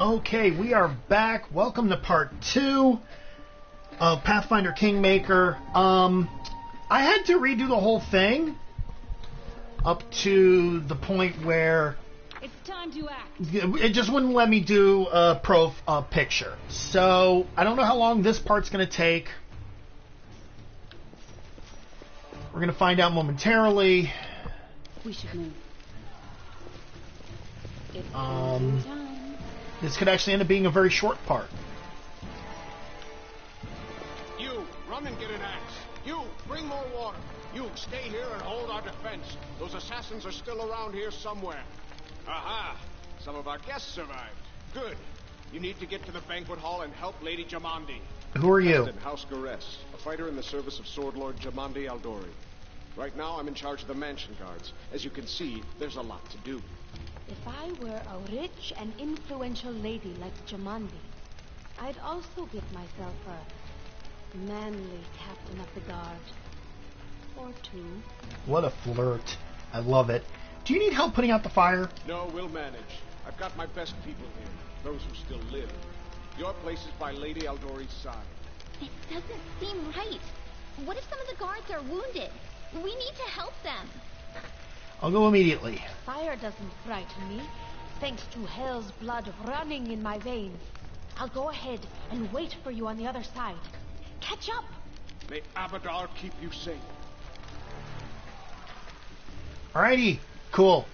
Okay, we are back. Welcome to part 2 of Pathfinder Kingmaker. I had to redo the whole thing up to the point where it's time to act. It just wouldn't let me do a picture. So I don't know how long this part's going to take. We're going to find out momentarily. We should move. It's time. This could actually end up being a very short part. You, run and get an axe. You, bring more water. You, stay here and hold our defense. Those assassins are still around here somewhere. Aha! Some of our guests survived. Good. You need to get to the banquet hall and help Lady Jamandi. Who are you? Captain House Garess, a fighter in the service of Sword Lord Jamandi Aldori. Right now, I'm in charge of the mansion guards. As you can see, there's a lot to do. If I were a rich and influential lady like Jamandi, I'd also give myself a manly captain of the guard. Or two. What a flirt. I love it. Do you need help putting out the fire? No, we'll manage. I've got my best people here, those who still live. Your place is by Lady Aldori's side. This doesn't seem right. What if some of the guards are wounded? We need to help them. I'll go immediately. Fire doesn't frighten me, thanks to hell's blood running in my veins. I'll go ahead and wait for you on the other side. Catch up! May Abadar keep you safe. Alrighty, cool.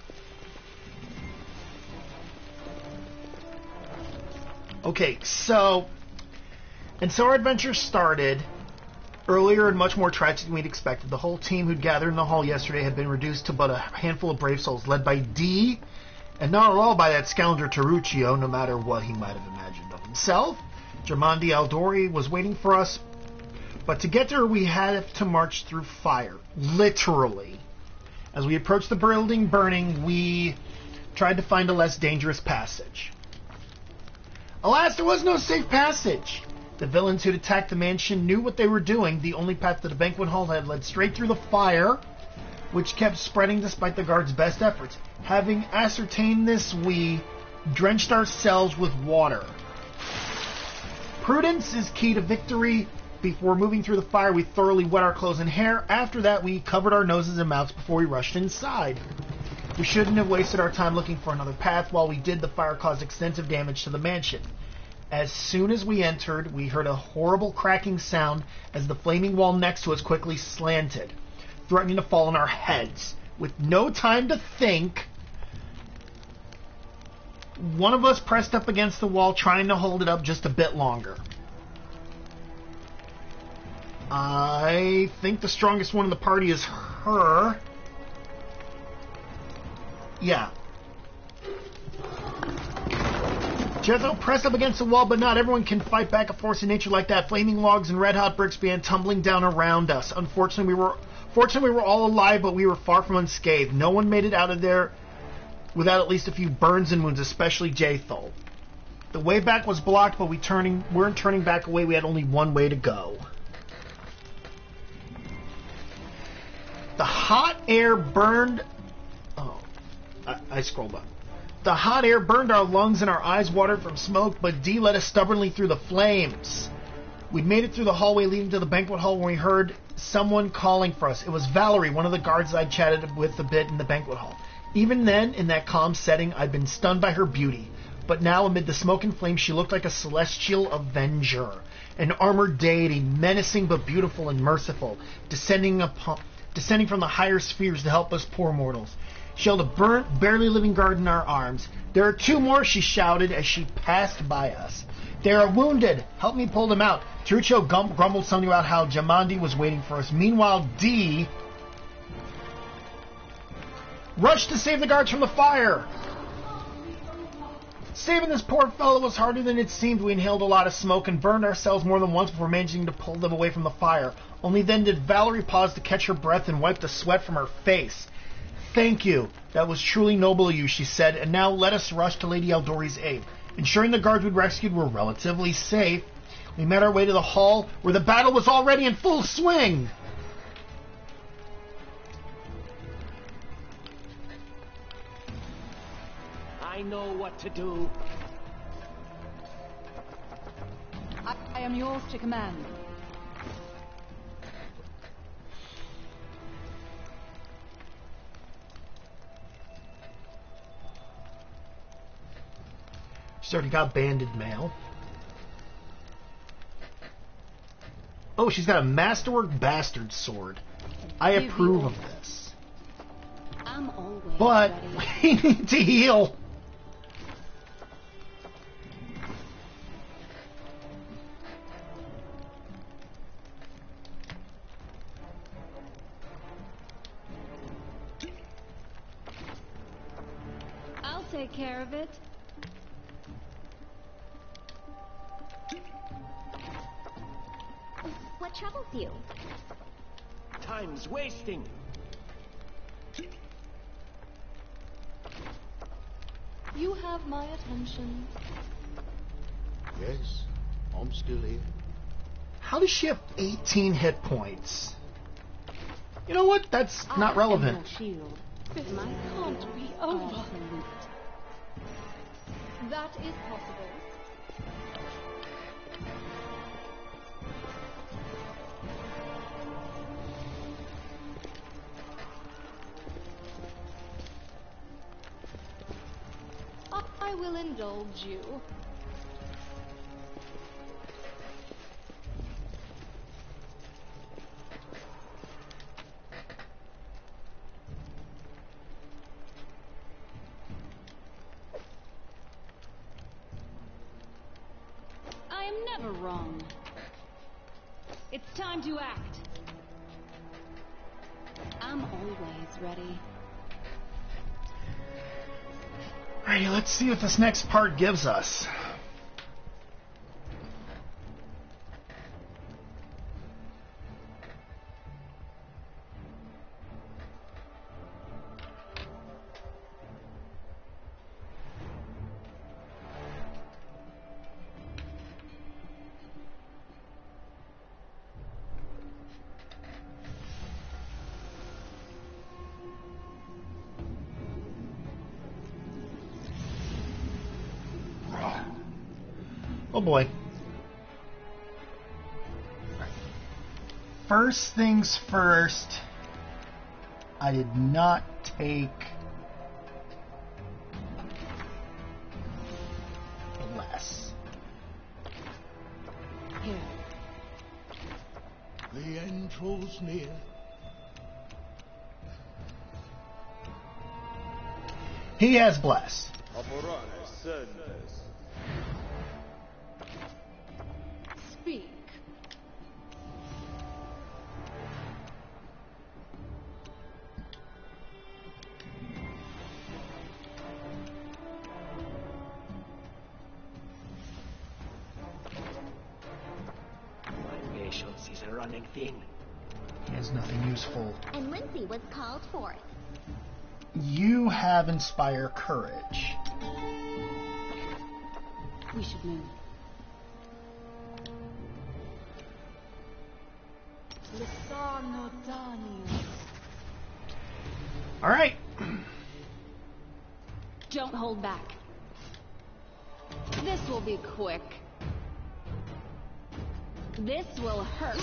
Okay, so our adventure started earlier and much more tragic than we'd expected. The whole team who'd gathered in the hall yesterday had been reduced to but a handful of brave souls, led by D, and not at all by that scoundrel Taruccio, no matter what he might have imagined of himself. Jamandi Aldori was waiting for us, but to get to her we had to march through fire, literally. As we approached the building burning, we tried to find a less dangerous passage. Alas, there was no safe passage. The villains who'd attacked the mansion knew what they were doing. The only path to the banquet hall had led straight through the fire, which kept spreading despite the guards' best efforts. Having ascertained this, we drenched ourselves with water. Prudence is key to victory. Before moving through the fire, we thoroughly wet our clothes and hair. After that, we covered our noses and mouths before we rushed inside. We shouldn't have wasted our time looking for another path. While we did, the fire caused extensive damage to the mansion. As soon as we entered, we heard a horrible cracking sound as the flaming wall next to us quickly slanted, threatening to fall on our heads. With no time to think, one of us pressed up against the wall, trying to hold it up just a bit longer. I think the strongest one in the party is her. Yeah. Jethro pressed up against the wall, but not everyone can fight back a force of nature like that. Flaming logs and red-hot bricks began tumbling down around us. Fortunately, we were all alive, but we were far from unscathed. No one made it out of there without at least a few burns and wounds, especially Jathol. The way back was blocked, but we weren't turning back away. We had only one way to go. The hot air burned... Oh, I scrolled up. The hot air burned our lungs and our eyes watered from smoke, but D led us stubbornly through the flames. We'd made it through the hallway leading to the banquet hall when we heard someone calling for us. It was Valerie, one of the guards I'd chatted with a bit in the banquet hall. Even then, in that calm setting, I'd been stunned by her beauty. But now, amid the smoke and flames, she looked like a celestial avenger, an armored deity, menacing but beautiful and merciful, descending from the higher spheres to help us poor mortals. She held a burnt, barely living guard in our arms. There are two more, she shouted as she passed by us. They are wounded. Help me pull them out. Truccio grumbled something about how Jamandi was waiting for us. Meanwhile, D rushed to save the guards from the fire. Saving this poor fellow was harder than it seemed. We inhaled a lot of smoke and burned ourselves more than once before managing to pull them away from the fire. Only then did Valerie pause to catch her breath and wipe the sweat from her face. Thank you. That was truly noble of you, she said, and now let us rush to Lady Aldori's aid. Ensuring the guards we'd rescued were relatively safe, we made our way to the hall where the battle was already in full swing. I know what to do. I am yours to command. She's already got banded mail. Oh, she's got a masterwork bastard sword. I approve of this. I'm always But ready. we need to heal. I'll take care of it. What troubles you? Time's wasting. You have my attention. Yes, I'm still here. How does she have 18 hit points? You know what? That's not relevant. Shield. This My can't be over. absolute. That is possible. I will indulge you. I am never wrong. It's time to act. I'm always ready. Alrighty, let's see what this next part gives us. Oh boy. First things first, I did not take less. Here. The end draws near. He has bless. Speak. My patience is a running thing. He has nothing useful. And Lindsay was called forth. You have inspire courage. We should move. Lisano Daniel. Alright. Don't hold back. This will be quick. This will hurt.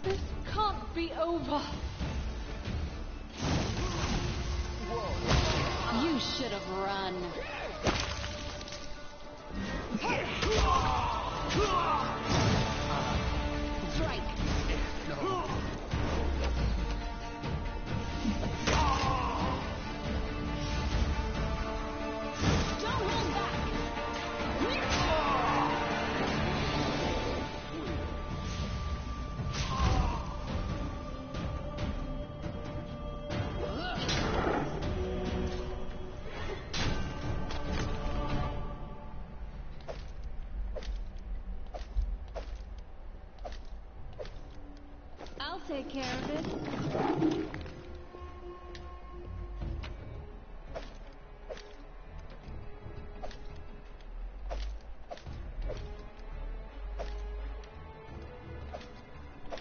This can't be over. You should have run. Strike. Don't hold back. I'll take care of it.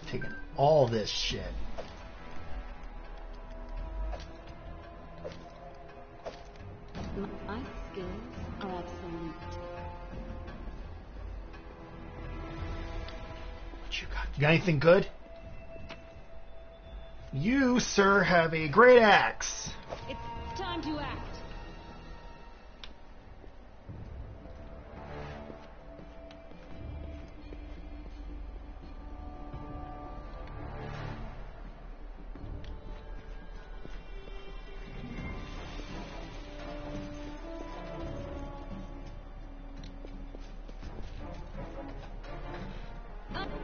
Taking all this shit. My skills are obsolete. What you got? You got anything good? You, sir, have a great axe. It's time to act.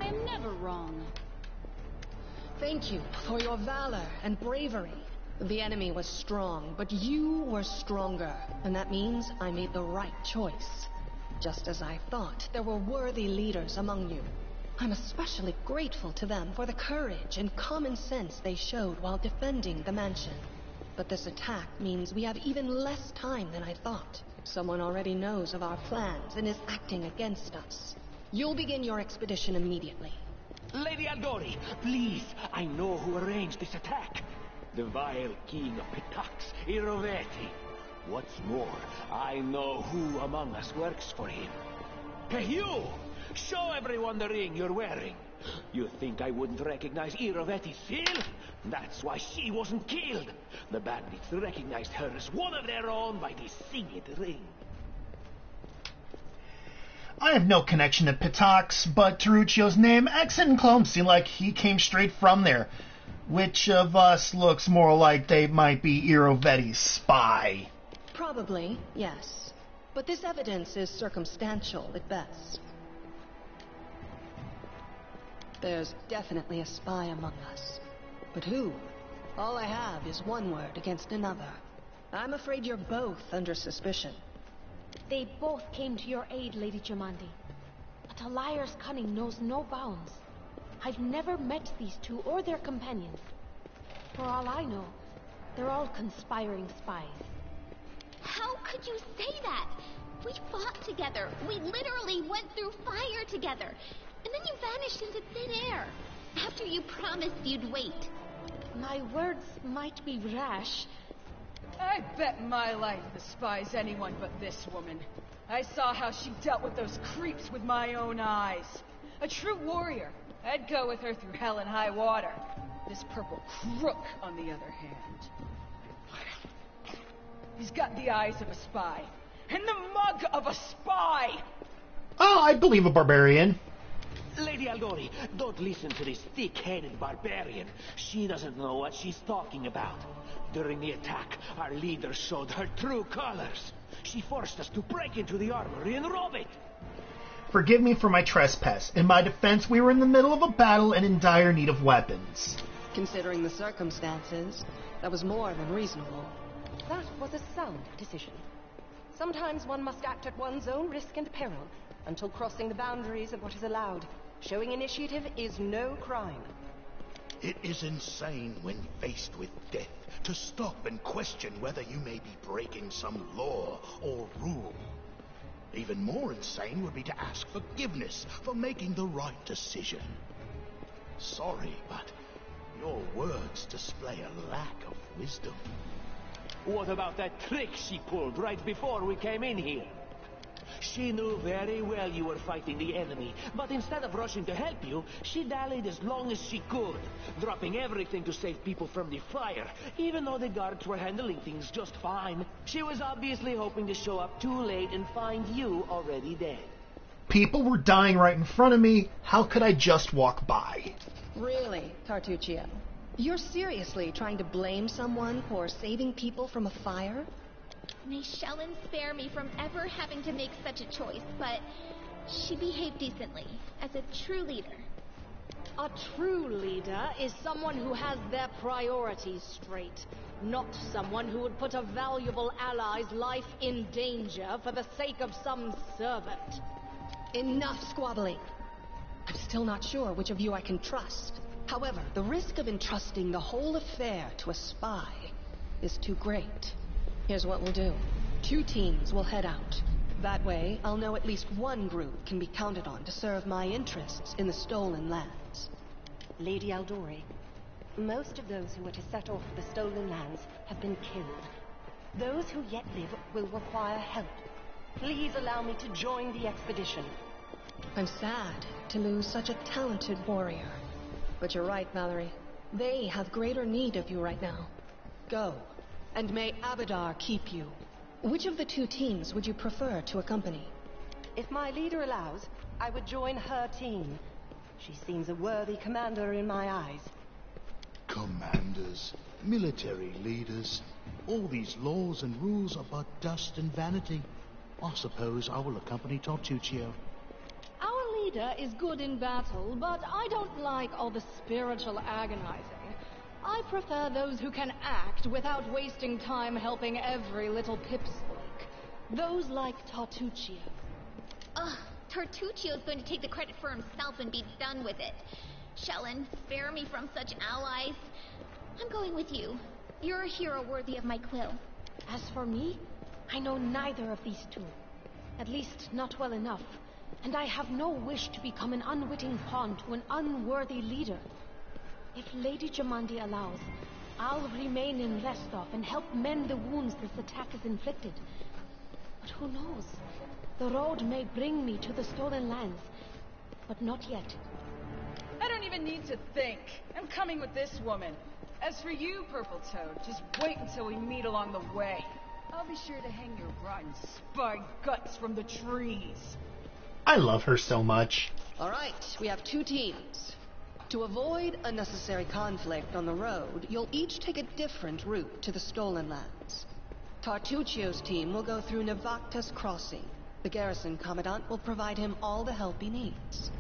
I'm never wrong. Thank you for your valor and bravery. The enemy was strong, but you were stronger. And that means I made the right choice. Just as I thought, there were worthy leaders among you. I'm especially grateful to them for the courage and common sense they showed while defending the mansion. But this attack means we have even less time than I thought. Someone already knows of our plans and is acting against us. You'll begin your expedition immediately. Lady Aldori, please, I know who arranged this attack. The vile king of Pitax, Iroveti. What's more, I know who among us works for him. Hey, you! Show everyone the ring you're wearing. You think I wouldn't recognize Iroveti's seal? That's why she wasn't killed. The bandits recognized her as one of their own by this singed ring. I have no connection to Pitax, but Taruccio's name, accent, and clone seem like he came straight from there. Which of us looks more like they might be Iroveti's spy? Probably, yes. But this evidence is circumstantial at best. There's definitely a spy among us. But who? All I have is one word against another. I'm afraid you're both under suspicion. They both came to your aid, Lady Jamandi. But a liar's cunning knows no bounds. I've never met these two or their companions. For all I know, they're all conspiring spies. How could you say that? We fought together. We literally went through fire together. And then you vanished into thin air. After you promised you'd wait. My words might be rash. I bet my life despise anyone but this woman. I saw how she dealt with those creeps with my own eyes. A true warrior. I'd go with her through hell and high water. This purple crook, on the other hand. He's got the eyes of a spy. And the mug of a spy! Oh, I believe a barbarian. Lady Aldori, don't listen to this thick-headed barbarian. She doesn't know what she's talking about. During the attack, our leader showed her true colors. She forced us to break into the armory and rob it. Forgive me for my trespass. In my defense, we were in the middle of a battle and in dire need of weapons. Considering the circumstances, that was more than reasonable. That was a sound decision. Sometimes one must act at one's own risk and peril, until crossing the boundaries of what is allowed. Showing initiative is no crime. It is insane when faced with death to stop and question whether you may be breaking some law or rule. Even more insane would be to ask forgiveness for making the right decision. Sorry, but your words display a lack of wisdom. What about that trick she pulled right before we came in here? She knew very well you were fighting the enemy, but instead of rushing to help you, she dallied as long as she could, dropping everything to save people from the fire, even though the guards were handling things just fine. She was obviously hoping to show up too late and find you already dead. People were dying right in front of me. How could I just walk by? Really, Tartuccio? You're seriously trying to blame someone for saving people from a fire? May Shellen spare me from ever having to make such a choice, but she behaved decently, as a true leader. A true leader is someone who has their priorities straight, not someone who would put a valuable ally's life in danger for the sake of some servant. Enough squabbling. I'm still not sure which of you I can trust. However, the risk of entrusting the whole affair to a spy is too great. Here's what we'll do. 2 teams will head out. That way, I'll know at least one group can be counted on to serve my interests in the stolen lands. Lady Aldori, most of those who were to set off for the stolen lands have been killed. Those who yet live will require help. Please allow me to join the expedition. I'm sad to lose such a talented warrior. But you're right, Valerie. They have greater need of you right now. Go, and may Abadar keep you. Which of the two teams would you prefer to accompany? If my leader allows, I would join her team. She seems a worthy commander in my eyes. Commanders, military leaders, all these laws and rules are but dust and vanity. I suppose I will accompany Tortuccio. Our leader is good in battle, but I don't like all the spiritual agonizing. I prefer those who can act without wasting time helping every little pipsqueak. Those like Tortuccio. Ugh, Tortuccio's going to take the credit for himself and be done with it. Shellen, spare me from such allies. I'm going with you. You're a hero worthy of my quill. As for me, I know neither of these two. At least not well enough. And I have no wish to become an unwitting pawn to an unworthy leader. If Lady Jamandi allows, I'll remain in Restov and help mend the wounds this attack has inflicted. But who knows? The road may bring me to the Stolen Lands, but not yet. I don't even need to think. I'm coming with this woman. As for you, Purple Toad, just wait until we meet along the way. I'll be sure to hang your rotten spy guts from the trees. I love her so much. All right, we have two teams. To avoid unnecessary conflict on the road, you'll each take a different route to the Stolen Lands. Tartuccio's team will go through Navakta's crossing. The garrison commandant will provide him all the help he needs.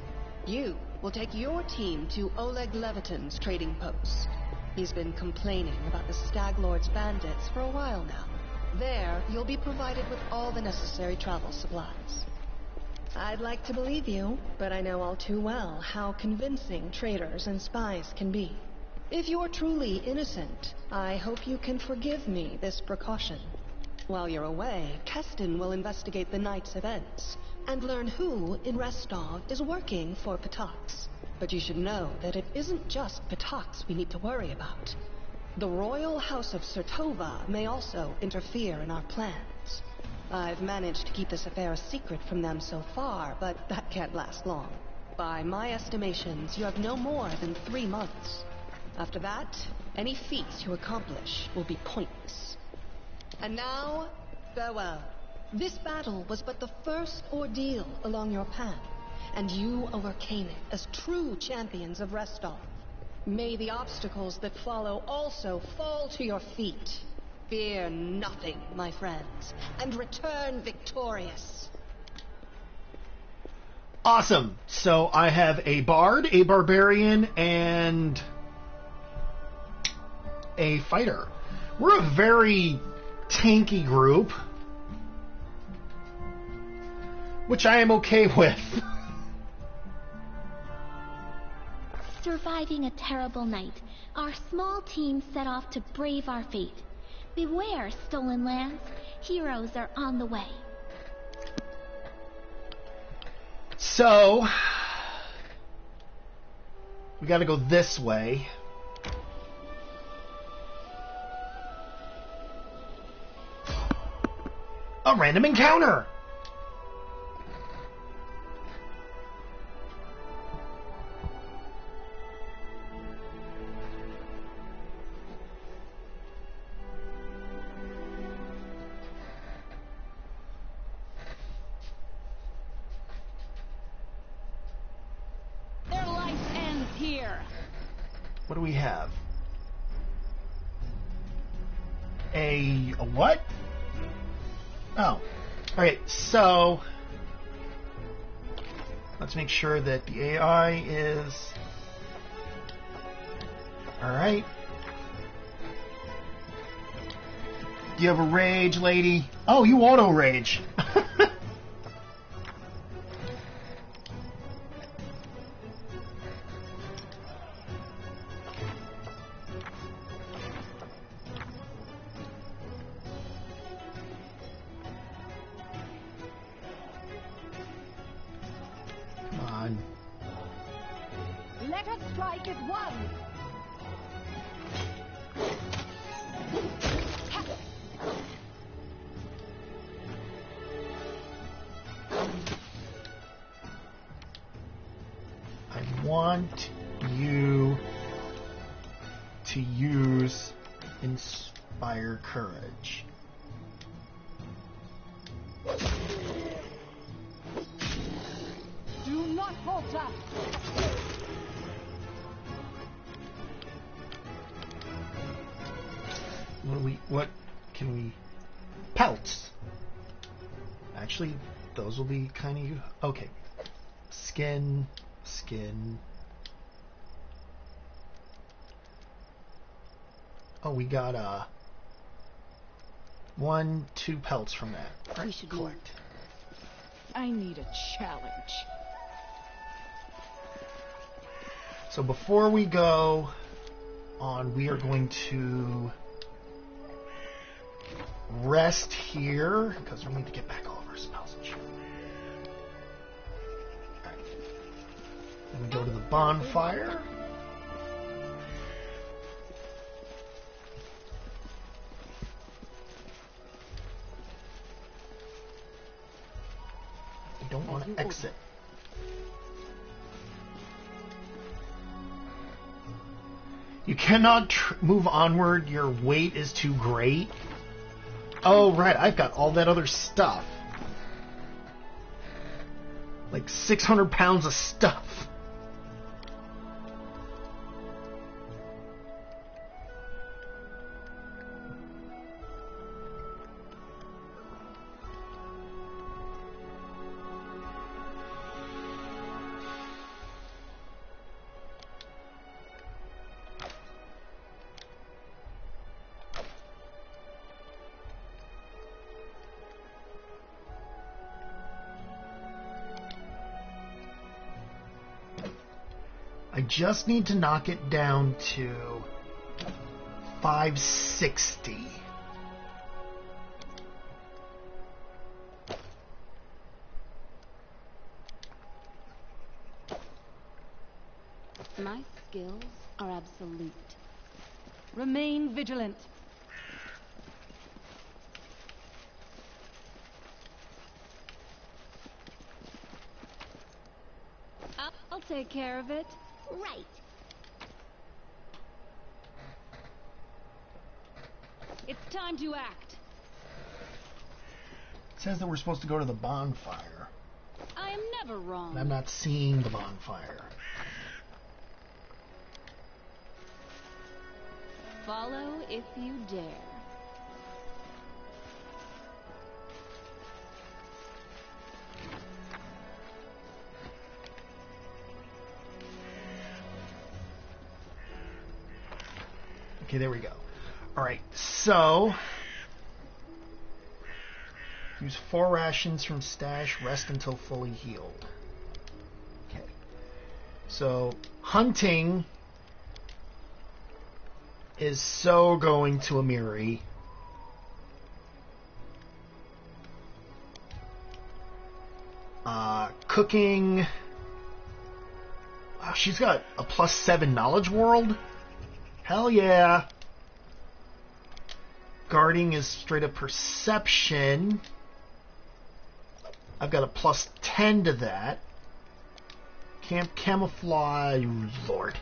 You will take your team to Oleg Levitin's trading post. He's been complaining about the Stag Lord's bandits for a while now. There, you'll be provided with all the necessary travel supplies. I'd like to believe you, but I know all too well how convincing traitors and spies can be. If you're truly innocent, I hope you can forgive me this precaution. While you're away, Keston will investigate the night's events and learn who in Restov is working for Patax. But you should know that it isn't just Patax we need to worry about. The Royal House of Sertova may also interfere in our plans. I've managed to keep this affair a secret from them so far, but that can't last long. By my estimations, you have no more than 3 months. After that, any feats you accomplish will be pointless. And now, farewell. This battle was but the first ordeal along your path, and you overcame it as true champions of Restov. May the obstacles that follow also fall to your feet. Fear nothing, my friends, and return victorious. Awesome. So I have a bard, a barbarian, and a fighter. We're a very tanky group, which I am okay with. Surviving a terrible night, our small team set off to brave our fate. Beware, Stolen Lands. Heroes are on the way. So, we gotta go this way. A random encounter! What do we have? A what? Oh. Alright, so let's make sure that the AI is alright. Do you have a rage, lady? Oh, you auto rage. Let us strike as one! want you to use Inspire Courage. Do not falter! What can we... Pelts. Actually, those will be kind of... Okay. Skin. Oh, we got 2 pelts from that. Right, we should collect. I need a challenge. So before we go on, we are going to rest here because we need to get back all of our spells and shit. Alright. Then we go to the bonfire. We don't want to exit. You cannot move onward. Your weight is too great. Oh, right. I've got all that other stuff. Like 600 pounds of stuff. I just need to knock it down to 560. My skills are absolute. Remain vigilant. I'll take care of it. Right. It's time to act. It says that we're supposed to go to the bonfire. I am never wrong. And I'm not seeing the bonfire. Follow if you dare. Okay, there we go. Alright, so... use 4 rations from stash, rest until fully healed. Okay. So, hunting is so going to Amiri. Cooking... Wow, she's got a +7 knowledge world? Hell yeah. Guarding is straight up perception. I've got a +10 to that. Camp camouflage, Lord.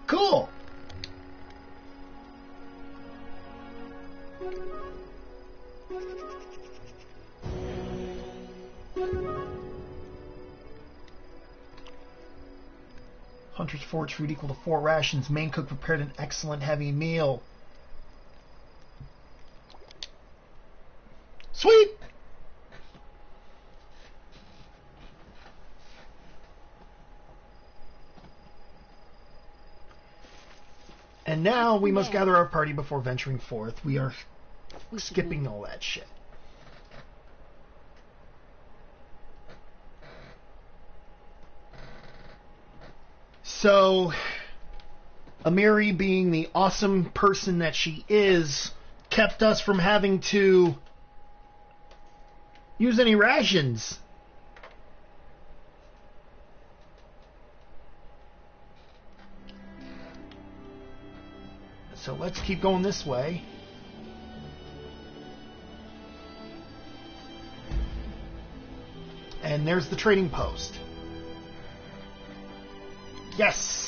Cool. Hunter's Forge food equal to 4 rations. Main cook prepared an excellent heavy meal. Sweet! And now we must gather our party before venturing forth. We are skipping all that shit. So, Amiri, being the awesome person that she is, kept us from having to use any rations. So let's keep going this way. And there's the trading post. Yes!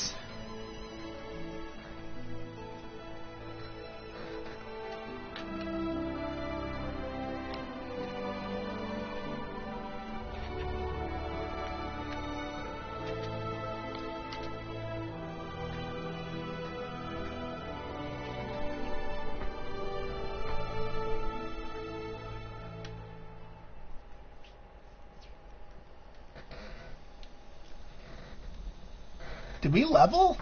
Did we level?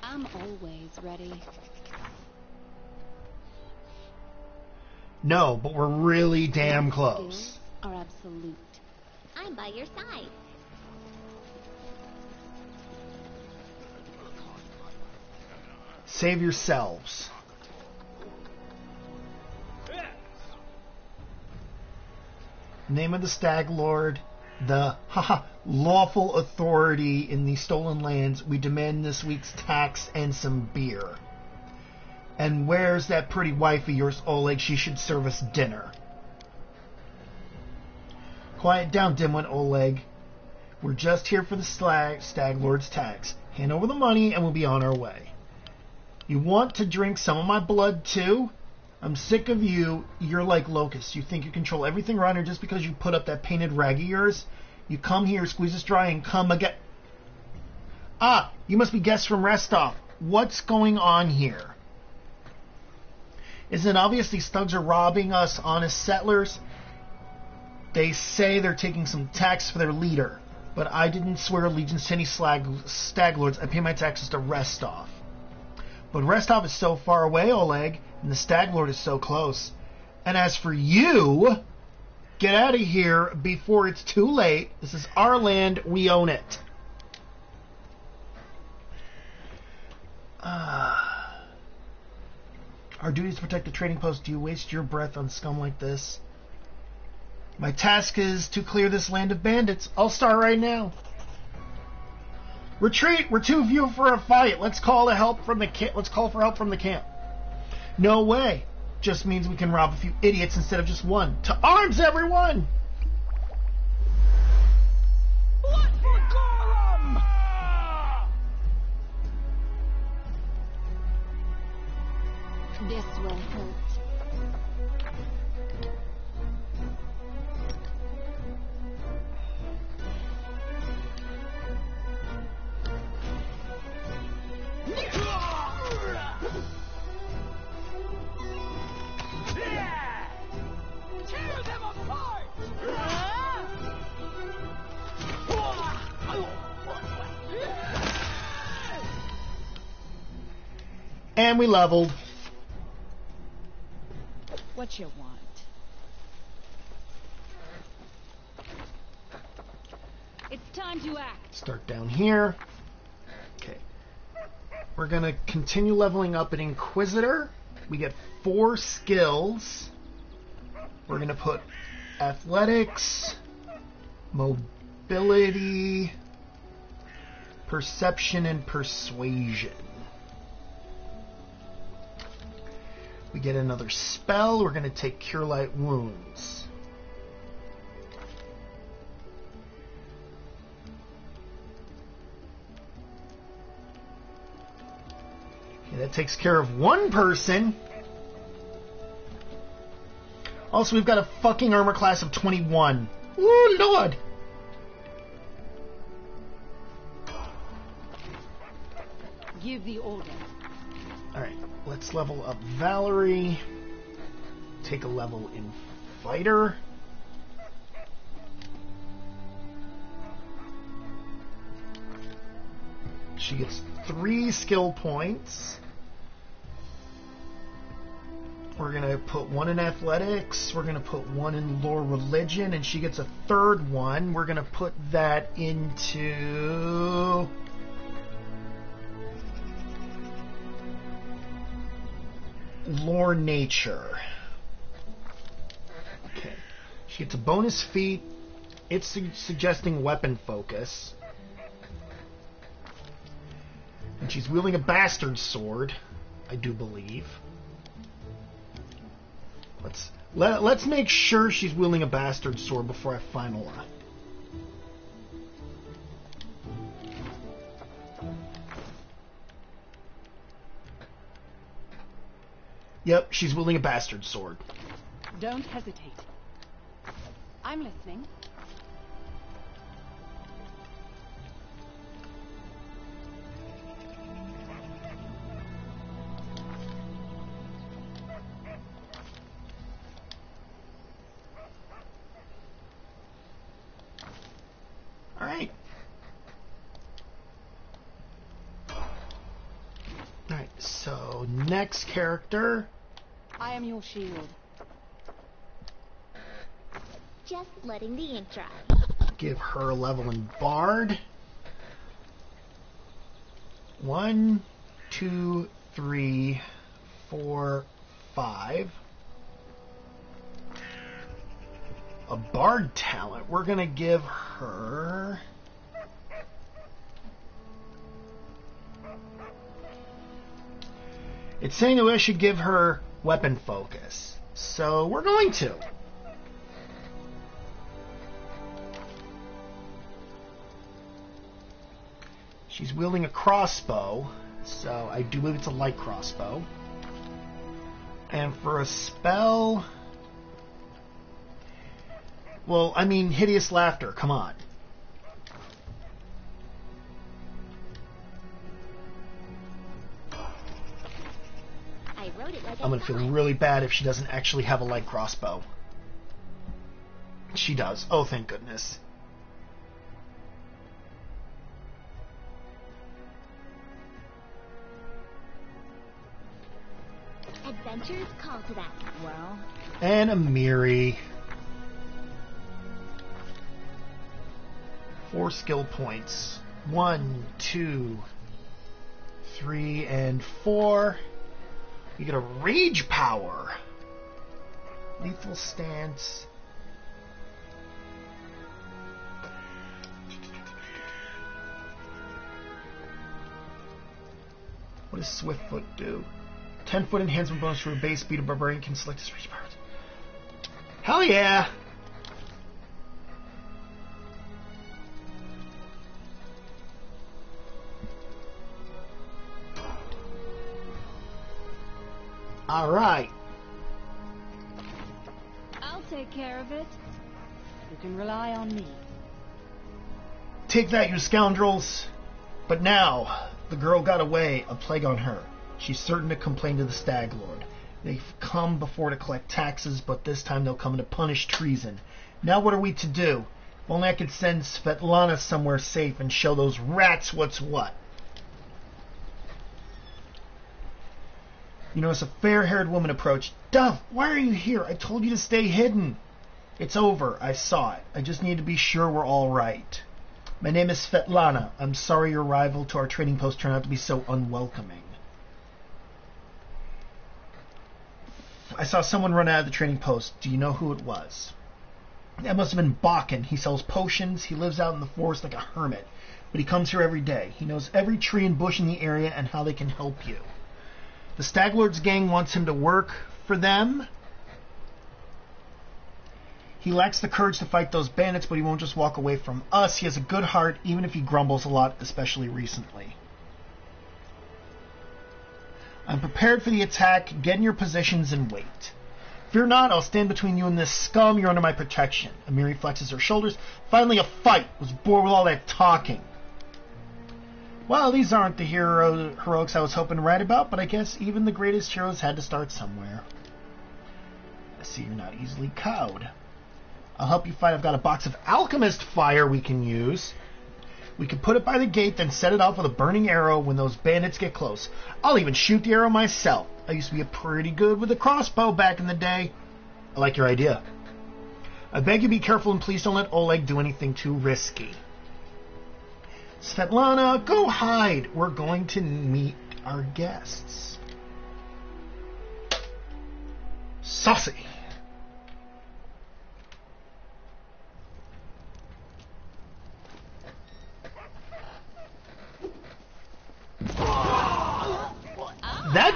I'm always ready. No, but we're really damn close. Skills are absolute. I'm by your side. Save yourselves. Name of the Stag Lord. The lawful authority in the stolen lands. We demand this week's tax and some beer. And where's that pretty wife of yours, Oleg? She should serve us dinner. Quiet down, dimwit Oleg. We're just here for the Stag Lord's tax. Hand over the money and we'll be on our way. You want to drink some of my blood too? I'm sick of you. You're like locusts. You think you control everything around here just because you put up that painted rag of yours? You come here, squeeze us dry, and come again. Ah, you must be guests from Restov. What's going on here? Isn't it obvious these thugs are robbing us honest settlers? They say they're taking some tax for their leader, but I didn't swear allegiance to any stag lords. I pay my taxes to Restov. But Restov is so far away, Oleg, and the Stag Lord is so close. And as for you, get out of here before it's too late. This is our land. We own it. Our duty is to protect the trading post. Do you waste your breath on scum like this? My task is to clear this land of bandits. I'll start right now. Retreat! We're too few for a fight. Let's call for help from the camp. No way. Just means we can rob a few idiots instead of just one. To arms, everyone! What for Gorum? This will hurt. Tear them apart! And we leveled. What you want? It's time to act. Start down here. Okay. We're going to continue leveling up an Inquisitor. We get 4 skills. We're going to put athletics, mobility, perception, and persuasion. We get another spell. We're going to take Cure Light Wounds. Okay, that takes care of one person. Also, we've got a fucking armor class of 21. Ooh, Lord! Give the order. Alright, let's level up Valerie. Take a level in Fighter. She gets 3 skill points. We're going to put 1 in athletics. We're going to put 1 in lore religion. And she gets a 3rd one. We're going to put that into... lore nature. Okay. She gets a bonus feat. It's suggesting weapon focus. And She's wielding a bastard sword, I do believe. Let's make sure she's wielding a bastard sword before I final her. Yep, she's wielding a bastard sword. Don't hesitate. I'm listening. Alright. Alright, so next character. I am your shield. Just letting the ink dry. Give her a level in Bard. 1, 2, 3, 4, 5. A Bard talent. We're gonna give her... It's saying that I should give her weapon focus. So we're going to. She's wielding a crossbow, so I do believe it's a light crossbow. And for a spell... Well, I mean, Hideous Laughter, come on. I wrote it like I'm going to feel really bad if she doesn't actually have a light crossbow. She does. Oh, thank goodness. Adventures call to that. Well, And a Miri. 4 skill points. 1, 2, 3, and 4. You get a Rage Power. Lethal Stance. What does Swiftfoot do? 10-foot enhancement bonus to her base speed. A barbarian can select his Rage Powers. Hell yeah! Alright. I'll take care of it. You can rely on me. Take that, you scoundrels! But now, the girl got away, a plague on her. She's certain to complain to the Stag Lord. They've come before to collect taxes, but this time they'll come to punish treason. Now what are we to do? If only I could send Svetlana somewhere safe and show those rats what's what. You notice a fair-haired woman approached. Duff, why are you here? I told you to stay hidden. It's over. I saw it. I just need to be sure we're all right. My name is Svetlana. I'm sorry your arrival to our trading post turned out to be so unwelcoming. I saw someone run out of the trading post. Do you know who it was? That must have been Bakken. He sells potions. He lives out in the forest like a hermit. But he comes here every day. He knows every tree and bush in the area and how they can help you. The Staglord's gang wants him to work for them. He lacks the courage to fight those bandits, but he won't just walk away from us. He has a good heart, even if he grumbles a lot, especially recently. I'm prepared for the attack. Get in your positions and wait. Fear not, I'll stand between you and this scum. You're under my protection. Amiri flexes her shoulders. Finally a fight. Was bored with all that talking. Well, these aren't the heroics I was hoping to write about, but I guess even the greatest heroes had to start somewhere. I see you're not easily cowed. I'll help you fight. I've got a box of alchemist fire we can use. We can put it by the gate, then set it off with a burning arrow when those bandits get close. I'll even shoot the arrow myself. I used to be pretty good with a crossbow back in the day. I like your idea. I beg you be careful and please don't let Oleg do anything too risky. Svetlana, go hide. We're going to meet our guests. Saucy.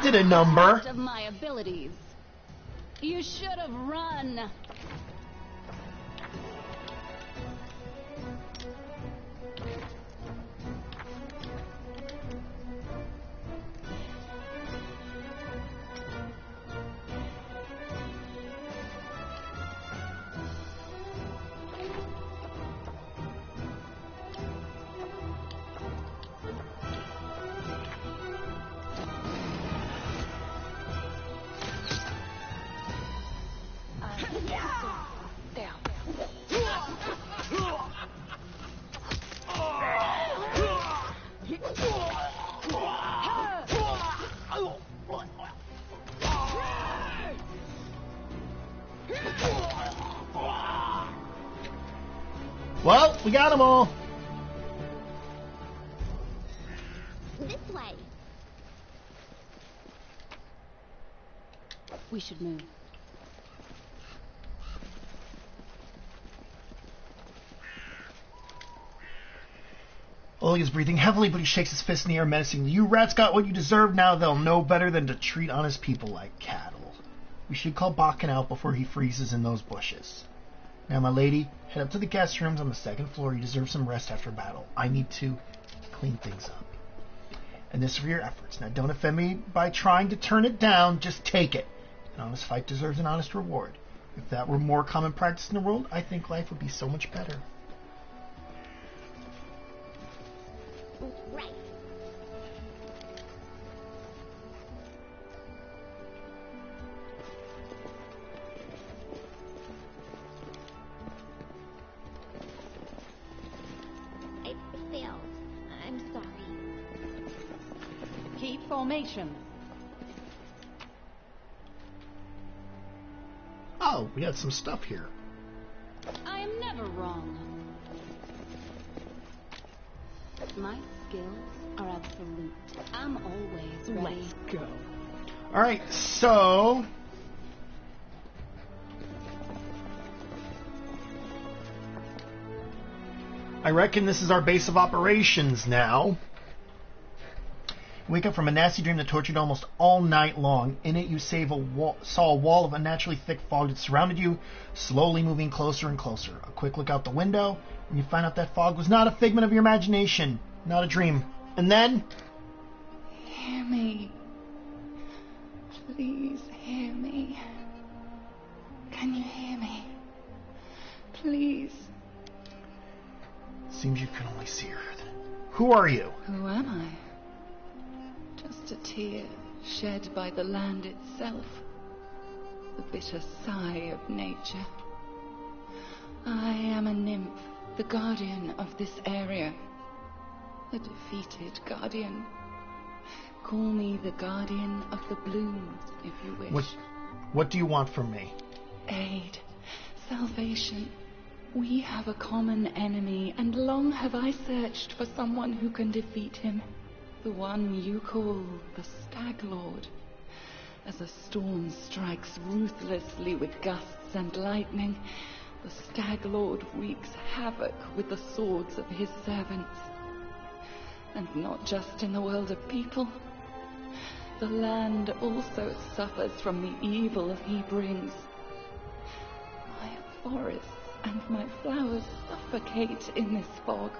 expected a number. Of my abilities. You should have run. Well, we got them all. This way. We should move. Oli is breathing heavily, but he shakes his fist in the air menacingly. You rats got what you deserve. Now they'll know better than to treat honest people like cattle. We should call Bakken out before he freezes in those bushes. Now, my lady, head up to the guest rooms on the second floor. You deserve some rest after battle. I need to clean things up. And this is for your efforts. Now, don't offend me by trying to turn it down. Just take it. An honest fight deserves an honest reward. If that were more common practice in the world, I think life would be so much better. Right. I failed. I'm sorry. Keep formation. Oh, we got some stuff here. I am never wrong. My skills are absolute. I'm always ready. Let's go. Alright, so... I reckon this is our base of operations now. Wake up from a nasty dream that tortured you almost all night long. In it, you saw a wall of unnaturally thick fog that surrounded you, slowly moving closer and closer. A quick look out the window, and you find out that fog was not a figment of your imagination, not a dream. And then... Hear me. Please hear me. Can you hear me? Please. Seems you can only see her. Who are you? Who am I? Just a tear shed by the land itself. The bitter sigh of nature. I am a nymph, the guardian of this area. A defeated guardian. Call me the guardian of the blooms, if you wish. What do you want from me? Aid. Salvation. We have a common enemy, and long have I searched for someone who can defeat him. The one you call the Stag Lord. As a storm strikes ruthlessly with gusts and lightning, the Stag Lord wreaks havoc with the swords of his servants. And not just in the world of people. The land also suffers from the evil he brings. My forests and my flowers suffocate in this fog.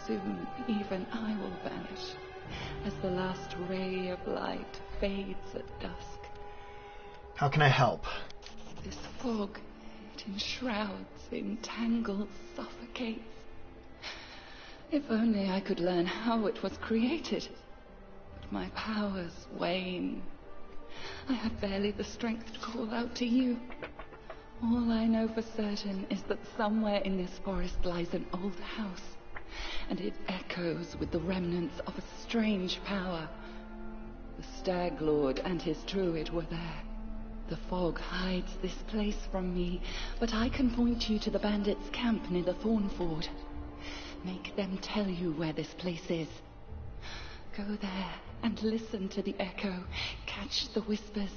Soon even I will vanish, as the last ray of light fades at dusk. How can I help? This fog, it enshrouds, entangles, suffocates. If only I could learn how it was created. But my powers wane. I have barely the strength to call out to you. All I know for certain is that somewhere in this forest lies an old house, and it echoes with the remnants of a strange power. The Stag Lord and his druid were there. The fog hides this place from me, but I can point you to the bandits' camp near the Thornford. Make them tell you where this place is. Go there and listen to the echo, catch the whispers,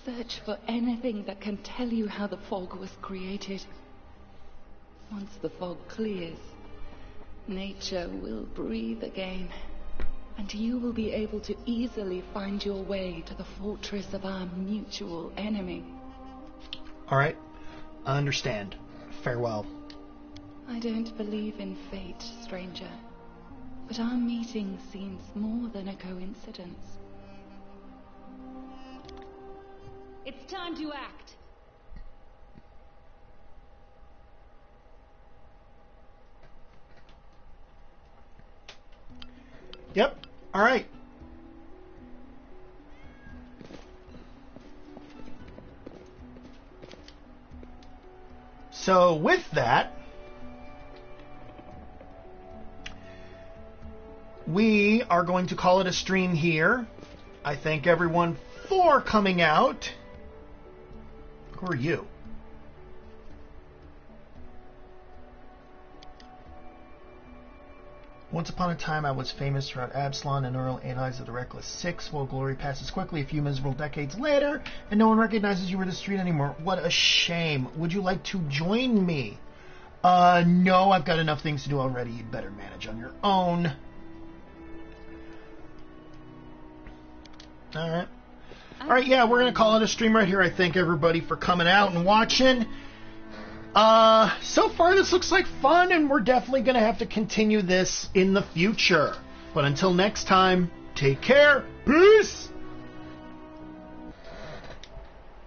search for anything that can tell you how the fog was created. Once the fog clears, nature will breathe again, and you will be able to easily find your way to the fortress of our mutual enemy. All right. I understand. Farewell. I don't believe in fate, stranger. But our meeting seems more than a coincidence. It's time to act. Yep. All right. So with that, we are going to call it a stream here. I thank everyone for coming out. Who are you? Once upon a time, I was famous throughout Absalon and Earl Allies of the Reckless Six. While glory passes quickly a few miserable decades later, and no one recognizes you or the street anymore. What a shame. Would you like to join me? No, I've got enough things to do already. You'd better manage on your own. Alright. Alright, yeah, we're going to call it a stream right here. I thank everybody for coming out and watching. So far this looks like fun, and we're definitely going to have to continue this in the future. But until next time, take care. Peace!